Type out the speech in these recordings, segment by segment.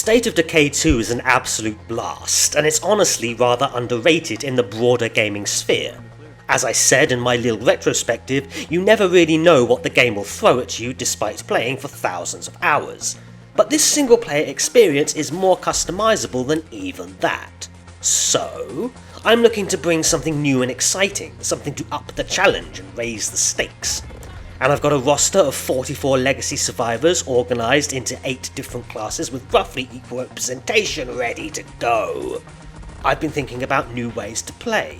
State of Decay 2 is an absolute blast, and it's honestly rather underrated in the broader gaming sphere. As I said in my little retrospective, you never really know what the game will throw at you despite playing for thousands of hours. But this single player experience is more customizable than even that. So, I'm looking to bring something new and exciting, something to up the challenge and raise the stakes. And I've got a roster of 44 legacy survivors organised into 8 different classes with roughly equal representation ready to go. I've been thinking about new ways to play.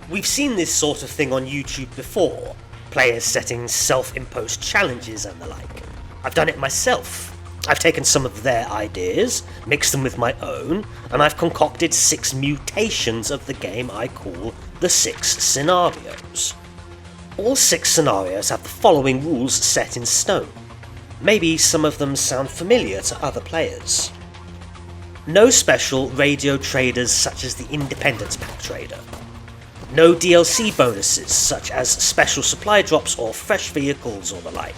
We've seen this sort of thing on YouTube before, players setting self-imposed challenges and the like. I've done it myself. I've taken some of their ideas, mixed them with my own, and I've concocted 6 mutations of the game I call the 6 scenarios. All 6 scenarios have the following rules set in stone. Maybe some of them sound familiar to other players. No special radio traders such as the Independence Pack Trader. No DLC bonuses such as special supply drops or fresh vehicles or the like.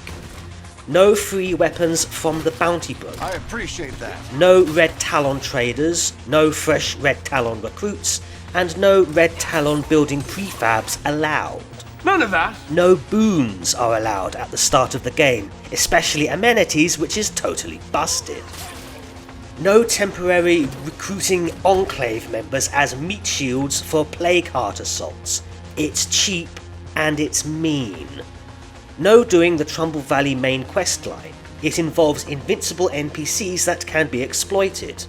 No free weapons from the Bounty Broker. I appreciate that. No Red Talon traders, no fresh Red Talon recruits, and no Red Talon building prefabs allowed. None of that. No boons are allowed at the start of the game, especially amenities, which is totally busted. No temporary recruiting Enclave members as meat shields for Plague Heart assaults. It's cheap and it's mean. No doing the Trumbull Valley main questline. It involves invincible NPCs that can be exploited.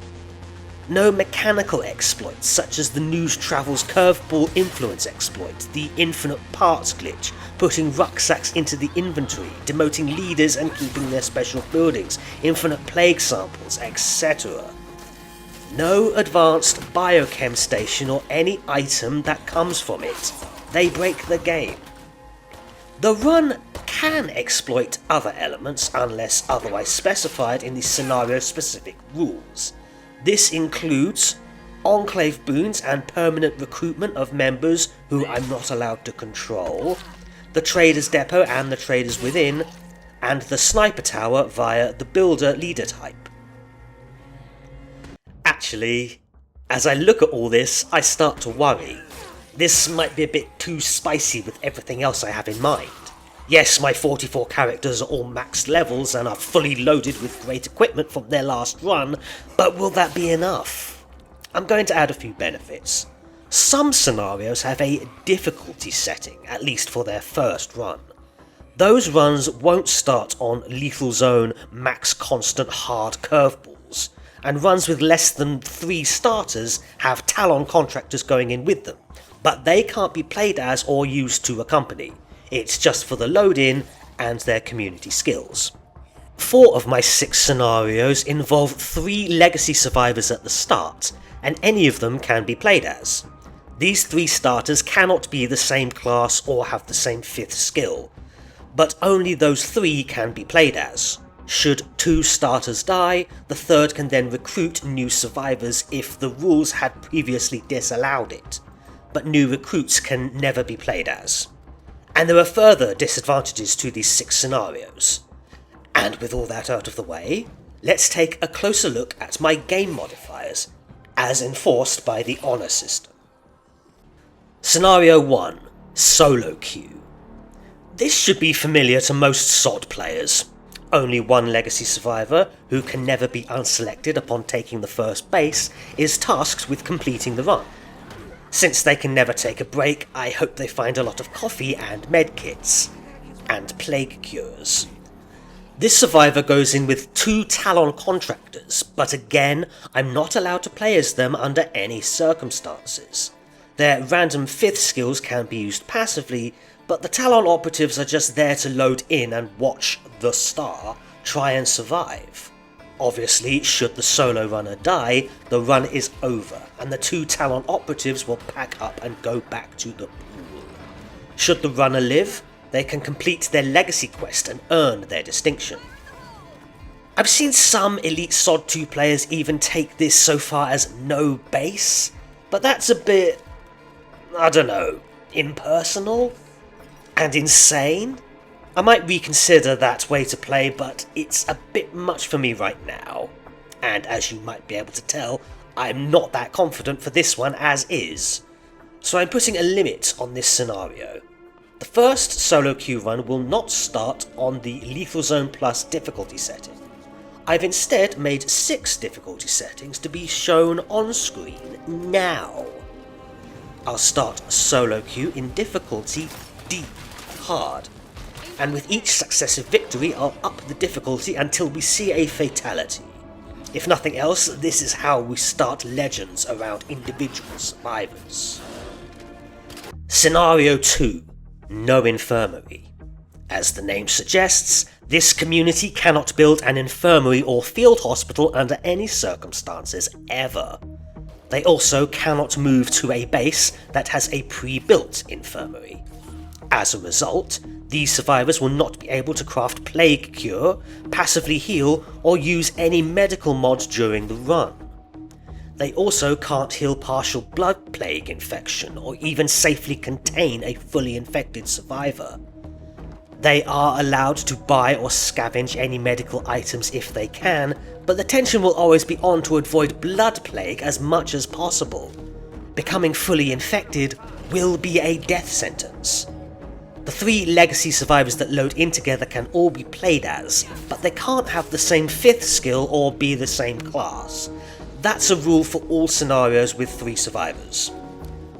No mechanical exploits such as the News Travels Curveball Influence exploit, the Infinite Parts glitch, putting rucksacks into the inventory, demoting leaders and keeping their special buildings, infinite plague samples, etc. No advanced biochem station or any item that comes from it. They break the game. The run can exploit other elements unless otherwise specified in the scenario-specific rules. This includes Enclave boons and permanent recruitment of members who I'm not allowed to control, the Traders Depot and the Traders Within, and the Sniper Tower via the Builder Leader type. Actually, as I look at all this, I start to worry. This might be a bit too spicy with everything else I have in mind. Yes, my 44 characters are all maxed levels and are fully loaded with great equipment from their last run, but will that be enough? I'm going to add a few benefits. Some scenarios have a difficulty setting, at least for their first run. Those runs won't start on Lethal Zone max constant hard curveballs, and runs with less than 3 starters have Talon contractors going in with them, but they can't be played as or used to accompany. It's just for the load-in and their community skills. 4 of my 6 scenarios involve 3 legacy survivors at the start, and any of them can be played as. These 3 starters cannot be the same class or have the same 5th skill, but only those 3 can be played as. Should 2 starters die, the 3rd can then recruit new survivors if the rules had previously disallowed it, but new recruits can never be played as. And there are further disadvantages to these 6 scenarios. And with all that out of the way, let's take a closer look at my game modifiers, as enforced by the honour system. Scenario 1, Solo Queue. This should be familiar to most SOD players. Only one legacy survivor, who can never be unselected upon taking the first base, is tasked with completing the run. Since they can never take a break, I hope they find a lot of coffee and medkits. And plague cures. This survivor goes in with 2 Talon contractors, but again, I'm not allowed to play as them under any circumstances. Their random 5th skills can be used passively, but the Talon operatives are just there to load in and watch the star try and survive. Obviously, should the solo runner die, the run is over, and the 2 Talon operatives will pack up and go back to the pool. Should the runner live, they can complete their legacy quest and earn their distinction. I've seen some Elite SOD 2 players even take this so far as no base, but that's a bit, I don't know, impersonal and insane. I might reconsider that way to play, but it's a bit much for me right now. and as you might be able to tell, I'm not that confident for this one as is. So I'm putting a limit on this scenario. The first solo queue run will not start on the Lethal Zone Plus difficulty setting. I've instead made 6 difficulty settings to be shown on screen now. I'll start solo queue in difficulty D, hard, and with each successive victory I'll up the difficulty until we see a fatality. If nothing else, this is how we start legends around individual survivors. Scenario 2. No Infirmary. As the name suggests, this community cannot build an infirmary or field hospital under any circumstances ever. They also cannot move to a base that has a pre-built infirmary. As a result, these survivors will not be able to craft plague cure, passively heal, or use any medical mods during the run. They also can't heal partial blood plague infection, or even safely contain a fully infected survivor. They are allowed to buy or scavenge any medical items if they can, but the tension will always be on to avoid blood plague as much as possible. Becoming fully infected will be a death sentence. The 3 legacy survivors that load in together can all be played as, but they can't have the same 5th skill or be the same class. That's a rule for all scenarios with 3 survivors.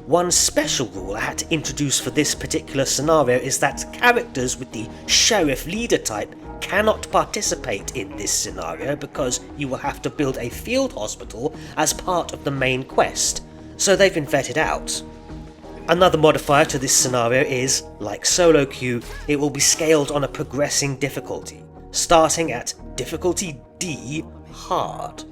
One special rule I had to introduce for this particular scenario is that characters with the Sheriff Leader type cannot participate in this scenario because you will have to build a field hospital as part of the main quest, so they've been vetted out. Another modifier to this scenario is, like solo queue, it will be scaled on a progressing difficulty, starting at difficulty D, hard.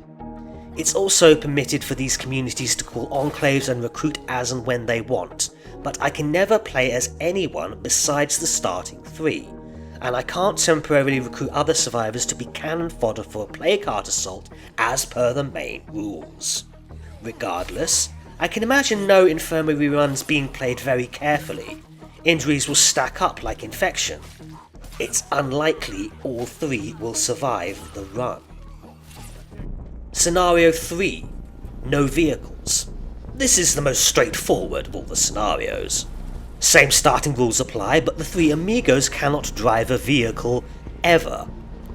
It's also permitted for these communities to call enclaves and recruit as and when they want, but I can never play as anyone besides the starting 3, and I can't temporarily recruit other survivors to be cannon fodder for a plague heart assault as per the main rules. Regardless, I can imagine no infirmary runs being played very carefully. Injuries will stack up like infection. It's unlikely all 3 will survive the run. Scenario 3. No vehicles. This is the most straightforward of all the scenarios. Same starting rules apply, but the 3 amigos cannot drive a vehicle ever,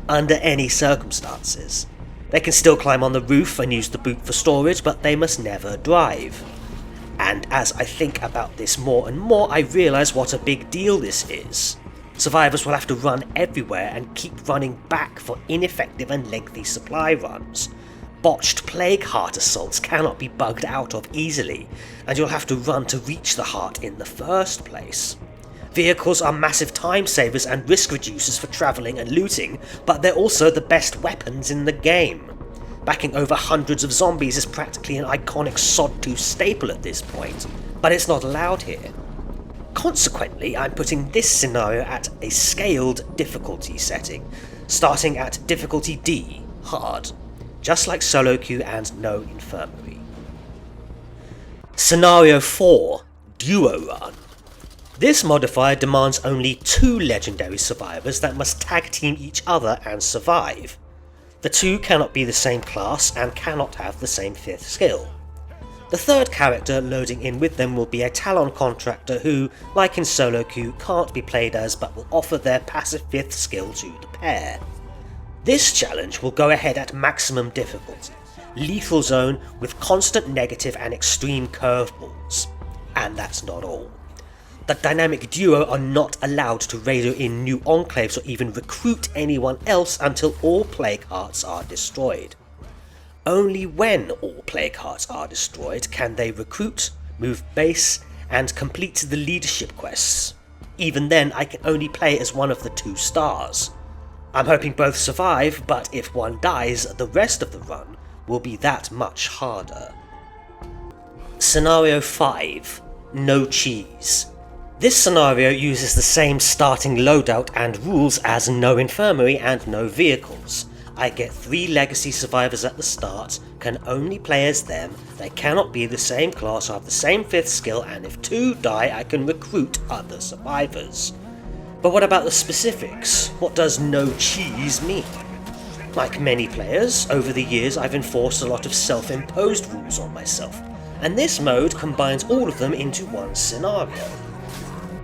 under any circumstances. They can still climb on the roof and use the boot for storage, but they must never drive. And as I think about this more and more, I realise what a big deal this is. Survivors will have to run everywhere and keep running back for ineffective and lengthy supply runs. Botched plague heart assaults cannot be bugged out of easily, and you'll have to run to reach the heart in the first place. Vehicles are massive time savers and risk reducers for travelling and looting, but they're also the best weapons in the game. Backing over hundreds of zombies is practically an iconic sod-tooth staple at this point, but it's not allowed here. Consequently, I'm putting this scenario at a scaled difficulty setting, starting at difficulty D, hard, just like solo queue and no infirmary. Scenario 4, duo run. This modifier demands only 2 legendary survivors that must tag team each other and survive. The 2 cannot be the same class and cannot have the same 5th skill. The 3rd character loading in with them will be a Talon contractor who, like in solo queue, can't be played as but will offer their passive 5th skill to the pair. This challenge will go ahead at maximum difficulty, lethal zone with constant negative and extreme curveballs. And that's not all. The dynamic duo are not allowed to radio in new enclaves or even recruit anyone else until all plague hearts are destroyed. Only when all plague hearts are destroyed can they recruit, move base, and complete the leadership quests. Even then, I can only play as one of the 2 stars. I'm hoping both survive, but if one dies, the rest of the run will be that much harder. Scenario 5. No cheese. This scenario uses the same starting loadout and rules as no infirmary and no vehicles. I get 3 legacy survivors at the start, can only play as them, they cannot be the same class or have the same 5th skill, and if 2 die I can recruit other survivors. But what about the specifics? What does no cheese mean? Like many players, over the years I've enforced a lot of self-imposed rules on myself, and this mode combines all of them into one scenario.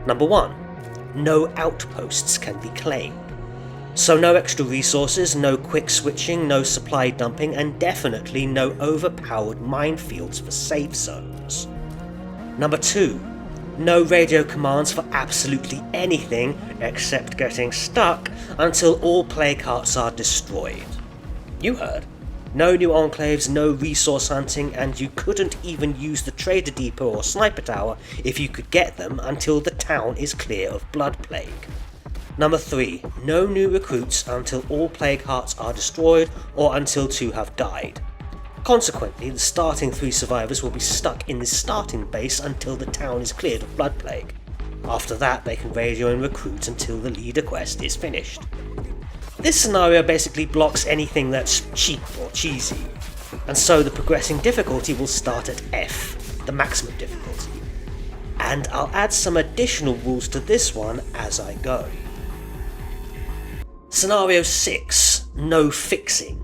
Number 1. No outposts can be claimed. So no extra resources, no quick switching, no supply dumping, and definitely no overpowered minefields for safe zones. Number 2. No radio commands for absolutely anything except getting stuck until all plague hearts are destroyed. You heard. No new enclaves, no resource hunting, and you couldn't even use the trader depot or sniper tower if you could get them until the town is clear of blood plague. Number 3. No new recruits until all plague hearts are destroyed or until 2 have died. Consequently, the starting 3 survivors will be stuck in the starting base until the town is cleared of blood plague. After that, they can radio and recruit until the leader quest is finished. This scenario basically blocks anything that's cheap or cheesy, and so the progressing difficulty will start at F, the maximum difficulty. And I'll add some additional rules to this one as I go. Scenario 6, No Fixing.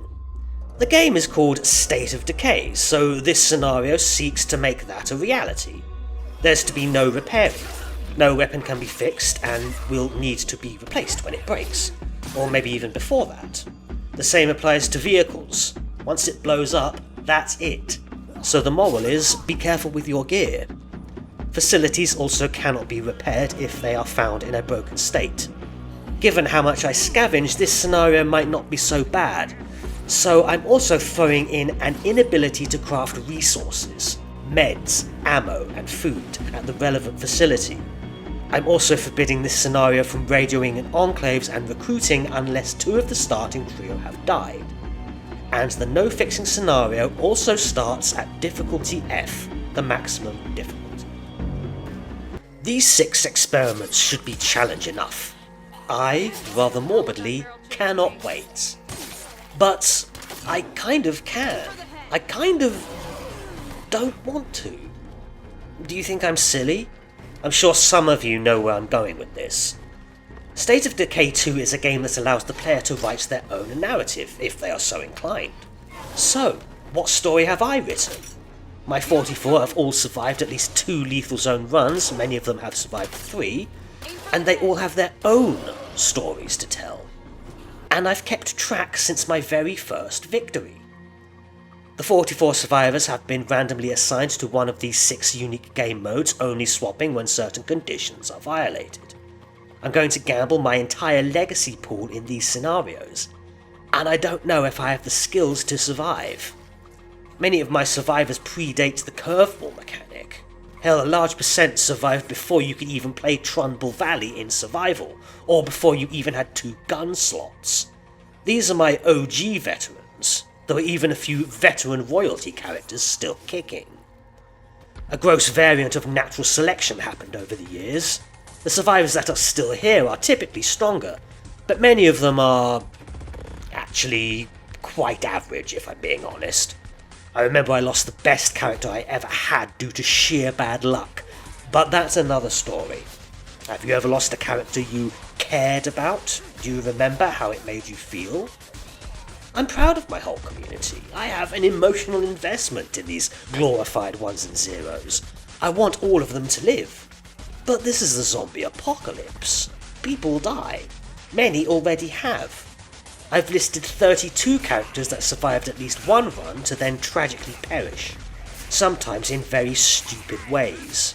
The game is called State of Decay, so this scenario seeks to make that a reality. There's to be no repairing. No weapon can be fixed and will need to be replaced when it breaks, or maybe even before that. The same applies to vehicles. Once it blows up, that's it. So the moral is, be careful with your gear. Facilities also cannot be repaired if they are found in a broken state. Given how much I scavenge, this scenario might not be so bad. So I'm also throwing in an inability to craft resources, meds, ammo and food at the relevant facility. I'm also forbidding this scenario from radioing in enclaves and recruiting unless 2 of the starting trio have died. And the no fixing scenario also starts at difficulty F, the maximum difficulty. These 6 experiments should be challenge enough. I, rather morbidly, cannot wait. But I kind of can. I kind of don't want to. Do you think I'm silly? I'm sure some of you know where I'm going with this. State of Decay 2 is a game that allows the player to write their own narrative, if they are so inclined. So, what story have I written? My 44 have all survived at least 2 lethal zone runs, many of them have survived 3, and they all have their own stories to tell. And I've kept track since my very first victory. The 44 survivors have been randomly assigned to one of these 6 unique game modes, only swapping when certain conditions are violated. I'm going to gamble my entire legacy pool in these scenarios, and I don't know if I have the skills to survive. Many of my survivors predate the curveball mechanic. Hell, a large percent survived before you could even play Trundle Valley in survival, or before you even had 2 gun slots. These are my OG veterans, there are even a few veteran royalty characters still kicking. A gross variant of natural selection happened over the years. The survivors that are still here are typically stronger, but many of them are actually quite average, if I'm being honest. I remember I lost the best character I ever had due to sheer bad luck, but that's another story. Have you ever lost a character you cared about? Do you remember how it made you feel? I'm proud of my whole community. I have an emotional investment in these glorified 1s and 0s. I want all of them to live. But this is the zombie apocalypse. People die. Many already have. I've listed 32 characters that survived at least 1 run to then tragically perish, sometimes in very stupid ways.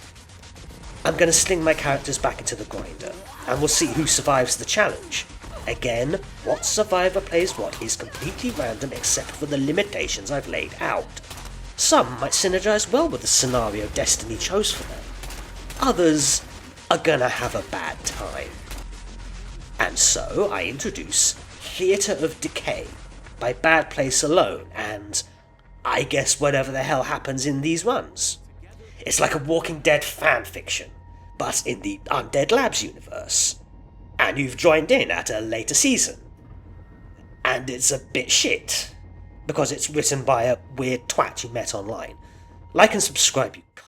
I'm going to sling my characters back into the grinder, and we'll see who survives the challenge. Again, what survivor plays what is completely random except for the limitations I've laid out. Some might synergize well with the scenario Destiny chose for them. Others are gonna have a bad time. And so I introduce Theatre of Decay by Bad Place Alone, and I guess whatever the hell happens in these runs. It's like a Walking Dead fanfiction, but in the Undead Labs universe. And you've joined in at a later season. And it's a bit shit, because it's written by a weird twat you met online. Like and subscribe, you